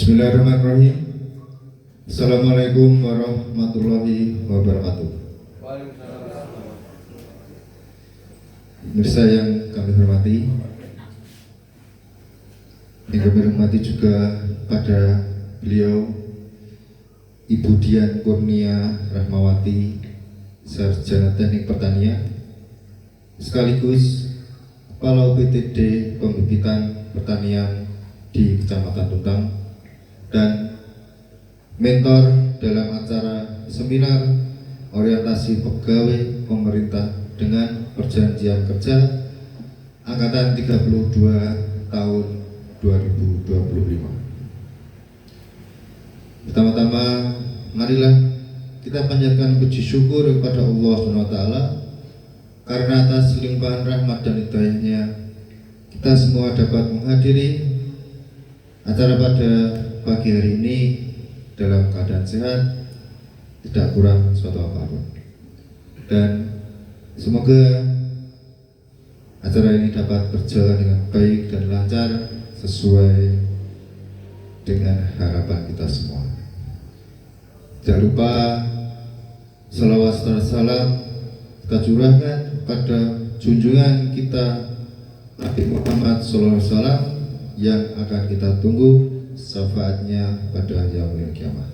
Bismillahirrahmanirrahim. Assalamualaikum warahmatullahi wabarakatuh. Pemirsa yang kami hormati, yang kami hormati juga pada beliau Ibu Dian Kurnia Rahmawati, Sarjana Teknik Pertanian, sekaligus Kepala UPTD Pembibitan Pertanian di Kecamatan Tuntang dan mentor dalam acara seminar orientasi pegawai pemerintah dengan perjanjian kerja angkatan 32 tahun 2025. Pertama-tama marilah kita panjatkan puji syukur kepada Allah SWT karena atas limpahan rahmat dan hidayahnya kita semua dapat menghadiri acara pada pagi hari ini dalam keadaan sehat, tidak kurang suatu apapun. Dan semoga acara ini dapat berjalan dengan baik dan lancar sesuai dengan harapan kita semua. Jangan lupa salawat serta salam kita curahkan pada junjungan kita Nabi Muhammad SAW yang akan kita tunggu syafaatnya pada yaumil kiamah.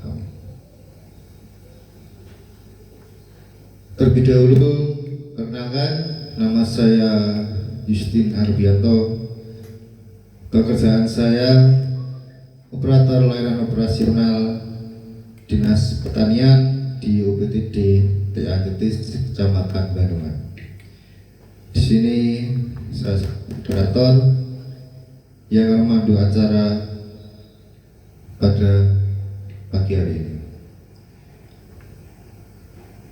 Terlebih dahulu perkenalkan, nama saya Justin Arbianto. Pekerjaan saya operator layanan operasional Dinas Pertanian di UPTD TA Jetis Kecamatan Bandungan. Di sini saya moderator yang akan memandu acara pada pagi hari ini.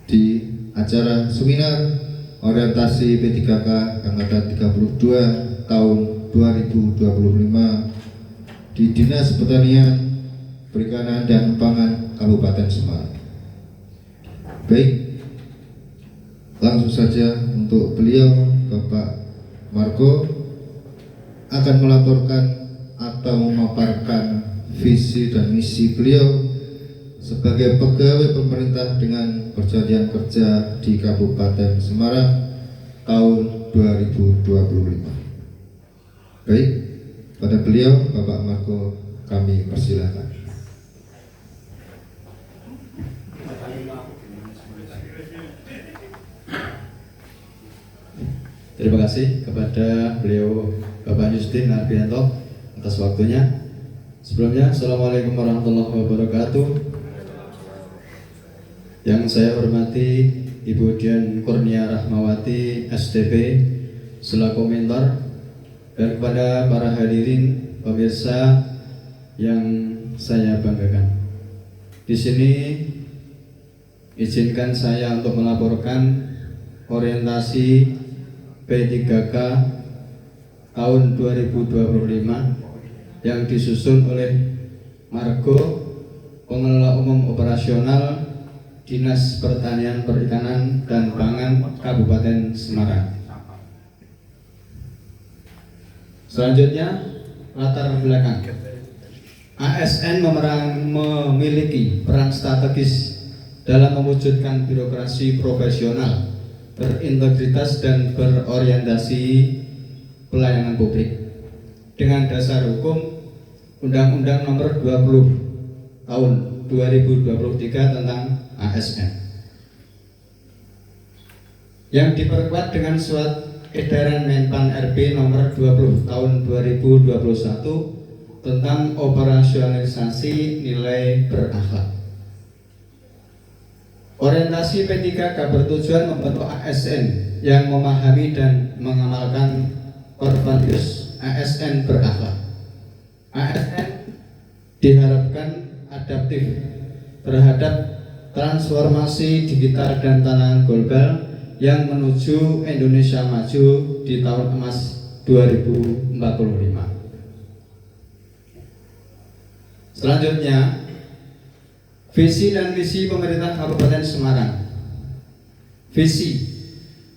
Di acara seminar orientasi P3K angkatan 32 tahun 2025 di Dinas Pertanian, Perikanan dan Pangan Kabupaten Semarang. Baik, langsung saja untuk beliau Bapak Marco akan melaporkan atau memaparkan visi dan misi beliau sebagai pegawai pemerintah dengan perjanjian kerja di Kabupaten Semarang tahun 2025. Baik, pada beliau Bapak Marco kami persilahkan. Terima kasih kepada beliau Bapak Justin Arbianto atas waktunya. Sebelumnya, Assalamualaikum warahmatullahi wabarakatuh. Yang saya hormati Ibu Dian Kurnia Rahmawati STP selaku mentor, dan kepada para hadirin pemirsa yang saya banggakan. Di sini izinkan saya untuk melaporkan orientasi P3K tahun 2025 yang disusun oleh Margo, Pengelola Umum Operasional Dinas Pertanian, Perikanan dan Pangan Kabupaten Semarang. Selanjutnya, latar belakang. ASN memiliki peran strategis dalam mewujudkan birokrasi profesional, berintegritas dan berorientasi pelayanan publik dengan dasar hukum Undang-Undang Nomor 20 Tahun 2023 tentang ASN yang diperkuat dengan Surat Edaran Menpan RB Nomor 20 Tahun 2021 tentang operasionalisasi nilai berakhlak. Orientasi P3K bertujuan membentuk ASN yang memahami dan mengamalkan core values ASN berakhlak. ASN diharapkan adaptif terhadap transformasi digital dan tantangan global yang menuju Indonesia maju di tahun emas 2045. Selanjutnya, visi dan misi pemerintah Kabupaten Semarang. Visi: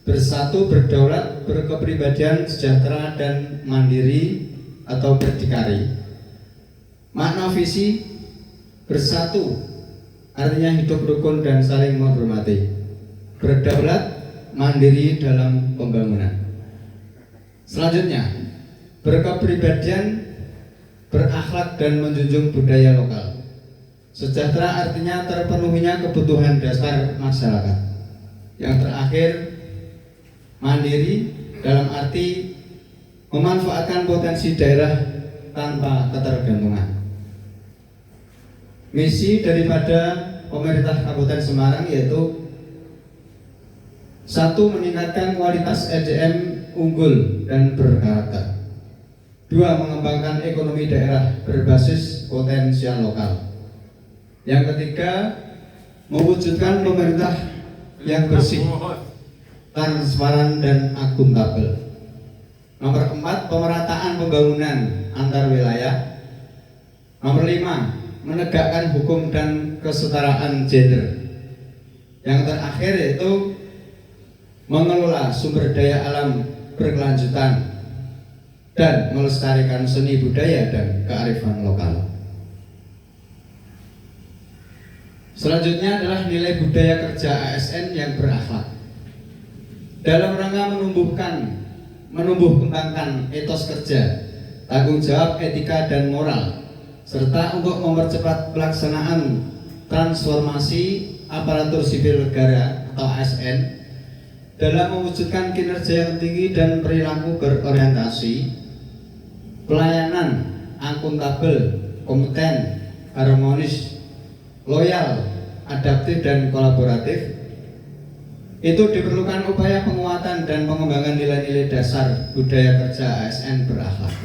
bersatu, berdaulat, berkepribadian, sejahtera dan mandiri atau berdikari. Makna visi bersatu artinya hidup rukun dan saling menghormati, berdaulat, mandiri dalam pembangunan. Selanjutnya, berkepribadian, berakhlak dan menjunjung budaya lokal. Sejahtera artinya terpenuhinya kebutuhan dasar masyarakat. Yang terakhir, mandiri dalam arti memanfaatkan potensi daerah tanpa ketergantungan. Misi daripada pemerintah Kabupaten Semarang yaitu 1. Meningkatkan kualitas SDM unggul dan berkarakter. 2. Mengembangkan ekonomi daerah berbasis potensial lokal. Yang ketiga, mewujudkan pemerintah yang bersih, transparan dan akuntabel. Nomor 4, pemerataan pembangunan antar wilayah. Nomor 5, menegakkan hukum dan kesetaraan gender. Yang terakhir yaitu mengelola sumber daya alam berkelanjutan dan melestarikan seni budaya dan kearifan lokal. Selanjutnya adalah nilai budaya kerja ASN yang berakhlak. Dalam rangka menumbuh kembangkan etos kerja, tanggung jawab etika dan moral, serta untuk mempercepat pelaksanaan transformasi aparatur sipil negara atau ASN dalam mewujudkan kinerja yang tinggi dan perilaku berorientasi, pelayanan akuntabel, kompeten, harmonis, loyal, adaptif dan kolaboratif. Itu diperlukan upaya penguatan dan pengembangan nilai-nilai dasar budaya kerja ASN berakhlak.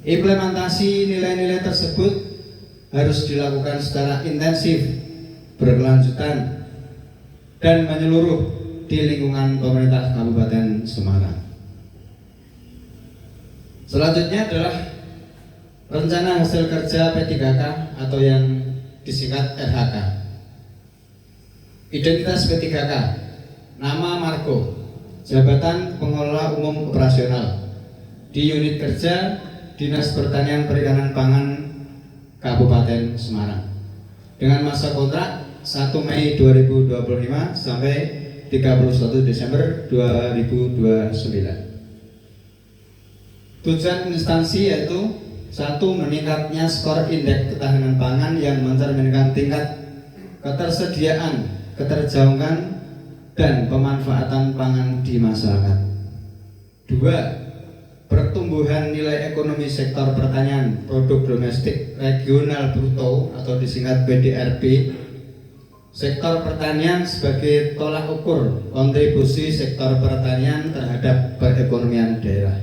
Implementasi nilai-nilai tersebut harus dilakukan secara intensif, berkelanjutan, dan menyeluruh di lingkungan pemerintah Kabupaten Semarang. Selanjutnya adalah rencana hasil kerja P3K atau yang disingkat RHK. Identitas P3K, nama Margo, jabatan pengelola umum operasional di unit kerja Dinas Pertanian Perikanan Pangan Kabupaten Semarang dengan masa kontrak 1 Mei 2025 sampai 31 Desember 2029. Tujuan instansi yaitu 1. Meningkatnya skor indeks ketahanan pangan yang mencerminkan tingkat ketersediaan, keterjangkauan, dan pemanfaatan pangan di masyarakat. 2. Pertumbuhan nilai ekonomi sektor pertanian produk domestik regional bruto atau disingkat PDRB sektor pertanian sebagai tolak ukur kontribusi sektor pertanian terhadap perekonomian daerah.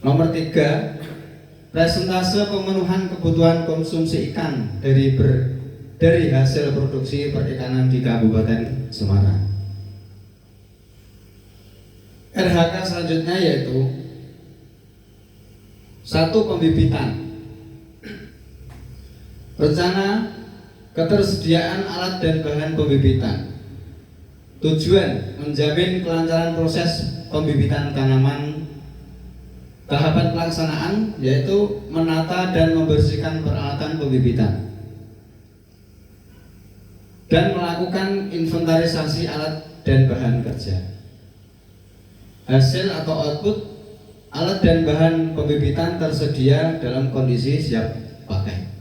Nomor 3, presentase pemenuhan kebutuhan konsumsi ikan dari hasil produksi perikanan di Kabupaten Semarang. RHK selanjutnya yaitu 1. Pembibitan, rencana ketersediaan alat dan bahan pembibitan. Tujuan menjamin kelancaran proses pembibitan tanaman. Tahapan pelaksanaan yaitu menata dan membersihkan peralatan pembibitan dan melakukan inventarisasi alat dan bahan kerja. Hasil atau output alat dan bahan pembibitan tersedia dalam kondisi siap pakai.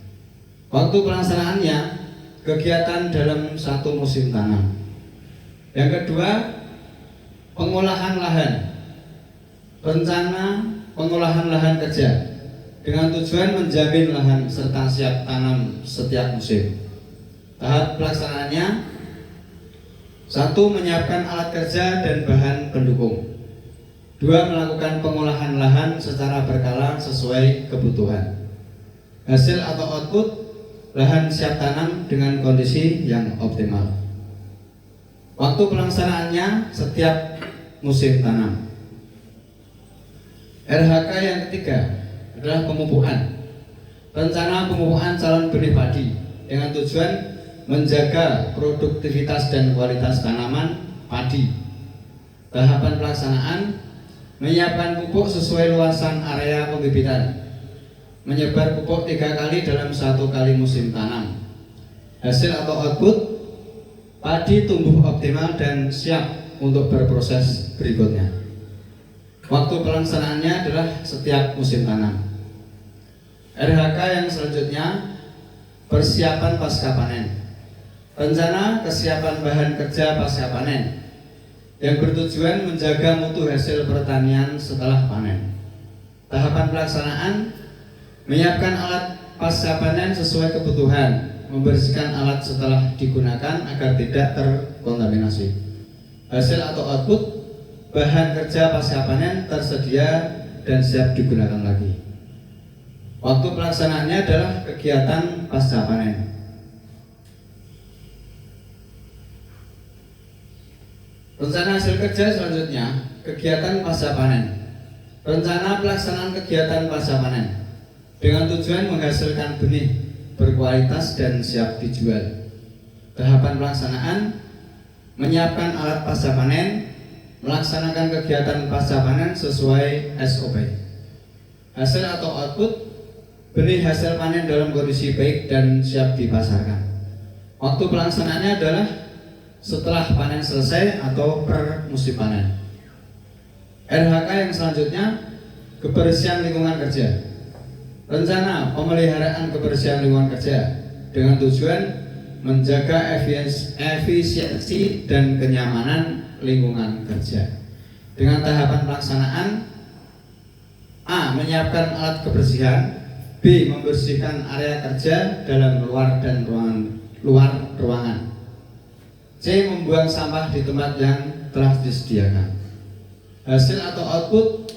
Waktu pelaksanaannya kegiatan dalam 1 musim tanam. Yang kedua, pengolahan lahan. Rencana pengolahan lahan kerja dengan tujuan menjamin lahan serta siap tanam setiap musim. Tahap pelaksanaannya 1. Menyiapkan alat kerja dan bahan pendukung. 2. Melakukan pengolahan lahan secara berkala sesuai kebutuhan. Hasil atau output lahan siap tanam dengan kondisi yang optimal. Waktu pelaksanaannya setiap musim tanam. RHK yang ketiga adalah pemupukan. Rencana pemupukan calon benih padi dengan tujuan menjaga produktivitas dan kualitas tanaman padi. Tahapan pelaksanaan menyiapkan pupuk sesuai luasan area pembibitan. menyebar pupuk 3 kali dalam 1 kali musim tanam. Hasil atau output, padi tumbuh optimal dan siap untuk berproses berikutnya. Waktu pelaksanaannya adalah setiap musim tanam. RHK yang selanjutnya, persiapan pasca panen. Rencana kesiapan bahan kerja pasca panen yang bertujuan menjaga mutu hasil pertanian setelah panen. Tahapan pelaksanaan, menyiapkan alat pasca panen sesuai kebutuhan, membersihkan alat setelah digunakan agar tidak terkontaminasi. Hasil atau output, bahan kerja pasca panen tersedia dan siap digunakan lagi. Waktu pelaksanaannya adalah kegiatan pasca panen. Rencana hasil kerja selanjutnya, kegiatan pasca panen. Rencana pelaksanaan kegiatan pasca panen dengan tujuan menghasilkan benih berkualitas dan siap dijual. Tahapan pelaksanaan, menyiapkan alat pasca panen, melaksanakan kegiatan pasca panen sesuai SOP. Hasil atau output, benih hasil panen dalam kondisi baik dan siap dipasarkan. Waktu pelaksanaannya adalah setelah panen selesai atau per musim panen. RHK yang selanjutnya, kebersihan lingkungan kerja. Rencana pemeliharaan kebersihan lingkungan kerja dengan tujuan menjaga efisiensi dan kenyamanan lingkungan kerja. Dengan tahapan pelaksanaan, A. Menyiapkan alat kebersihan, B. Membersihkan area kerja dalam luar dan luar ruangan, C. Membuang sampah di tempat yang telah disediakan. Hasil atau output,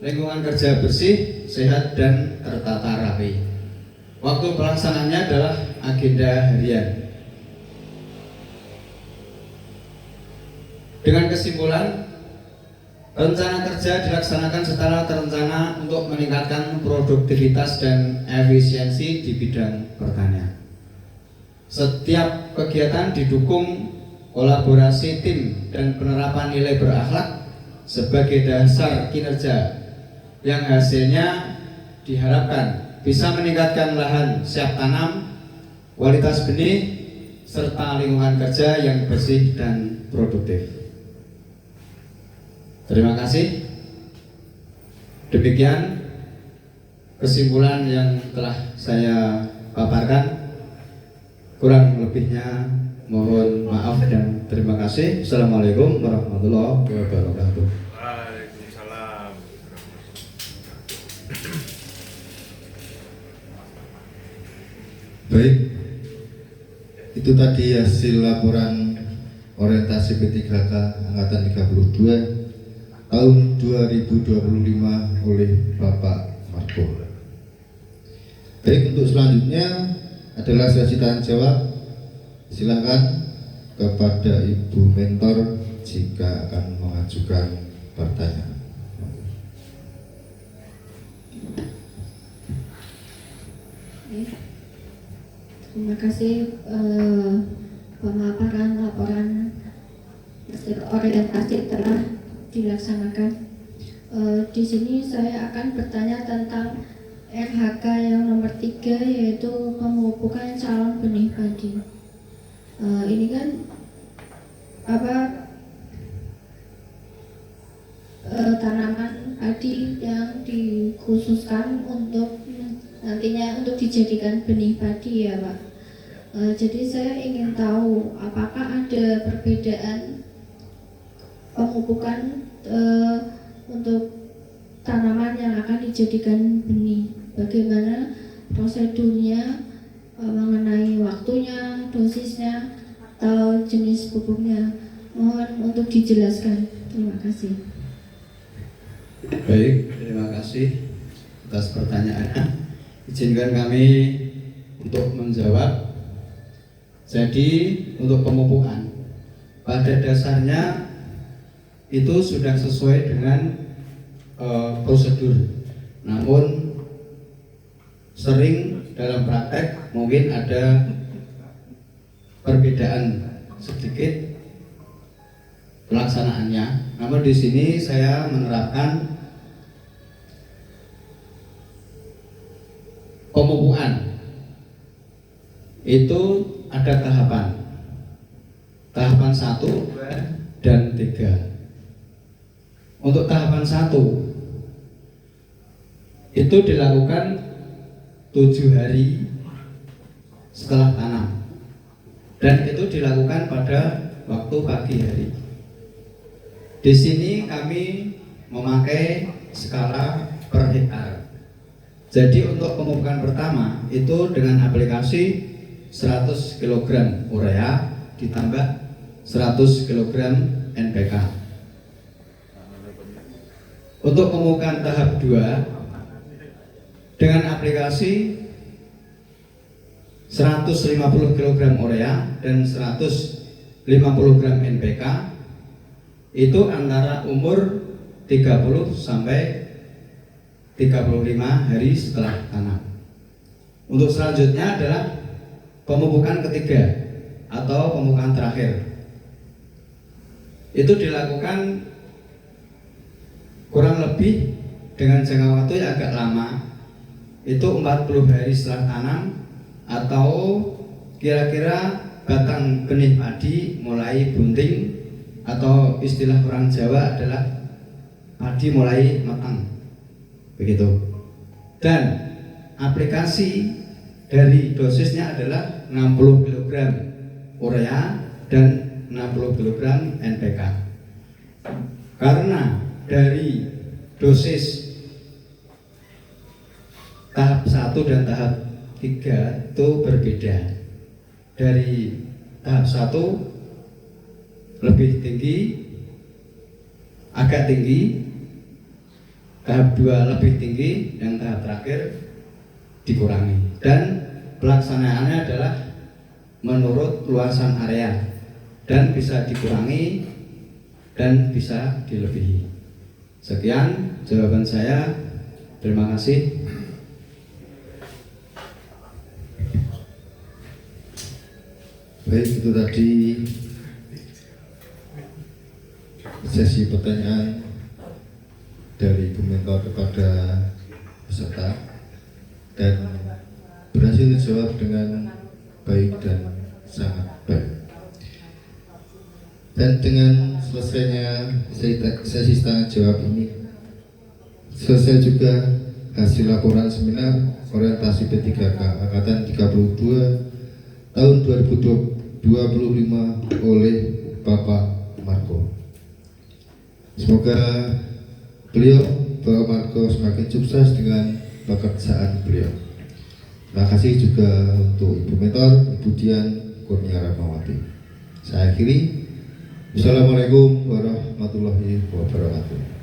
lingkungan kerja bersih, sehat, dan tertata rapi. Waktu pelaksanaannya adalah agenda harian. Dengan kesimpulan, rencana kerja dilaksanakan secara terencana untuk meningkatkan produktivitas dan efisiensi di bidang pertanian. Setiap kegiatan didukung kolaborasi tim dan penerapan nilai berakhlak sebagai dasar kinerja yang hasilnya diharapkan bisa meningkatkan lahan siap tanam, kualitas benih, serta lingkungan kerja yang bersih dan produktif. Terima kasih. Demikian kesimpulan yang telah saya paparkan. Kurang lebihnya mohon maaf dan terima kasih. Assalamualaikum warahmatullahi wabarakatuh. Waalaikumsalam. Baik, itu tadi hasil laporan orientasi P3K Angkatan 32 tahun 2025 oleh Bapak Marco. Baik, untuk selanjutnya adalah sesi tanya jawab. Silakan kepada Ibu Mentor jika akan mengajukan pertanyaan. Terima kasih pemaparan laporan orientasi telah dilaksanakan. Di sini saya akan bertanya tentang RHK yang nomor 3, yaitu pemupukan calon benih padi. Ini kan tanaman padi yang dikhususkan untuk nantinya untuk dijadikan benih padi ya Pak. Jadi saya ingin tahu apakah ada perbedaan pemupukan untuk tanaman yang akan dijadikan benih. Bagaimana prosedurnya mengenai waktunya, dosisnya, atau jenis pupuknya. Mohon untuk dijelaskan. Terima kasih. Baik, terima kasih atas pertanyaannya. Izinkan kami untuk menjawab. Jadi untuk pemupukan, pada dasarnya itu sudah sesuai dengan prosedur. Namun sering dalam praktek mungkin ada perbedaan sedikit pelaksanaannya. Namun di sini saya menerapkan pemupukan itu ada tahapan 1, 2, dan 3. Untuk tahapan 1 itu dilakukan 7 hari setelah tanam, dan itu dilakukan pada waktu pagi hari. Di sini kami memakai skala per hektar. Jadi untuk pemupukan pertama itu dengan aplikasi 100 kg urea ditambah 100 kg NPK. Untuk pemupukan tahap 2 dengan aplikasi 150 kg urea dan 150 gram NPK itu antara umur 30 sampai 35 hari setelah tanam. Untuk selanjutnya adalah pemupukan ketiga atau pemupukan terakhir. Itu dilakukan kurang lebih dengan jangka waktu yang agak lama, itu 40 hari setelah tanam, atau kira-kira batang benih padi mulai bunting, atau istilah orang Jawa adalah padi mulai matang, begitu. Dan aplikasi dari dosisnya adalah 60 kg urea dan 60 kg NPK. Karena dari dosis tahap 1 dan tahap 3 itu berbeda. Dari tahap 1 lebih tinggi, agak tinggi, tahap 2 lebih tinggi, dan tahap terakhir dikurangi. Dan pelaksanaannya adalah menurut luasan area, dan bisa dikurangi dan bisa dilebihi. Sekian jawaban saya. Terima kasih. Baik, itu tadi sesi pertanyaan dari Ibu Mentor kepada peserta, dan berhasil dijawab dengan baik dan sangat baik. Dan dengan selesainya sesi tanya jawab ini, selesai juga hasil laporan seminar orientasi P3K angkatan 32 tahun 2025 oleh Bapak Marco. Semoga Bapak Marco semakin sukses dengan pekerjaan beliau. Terima kasih juga untuk Ibu Mentor, Ibu Dian Kurnia Rahmawati. Saya akhiri. Assalamualaikum warahmatullahi wabarakatuh.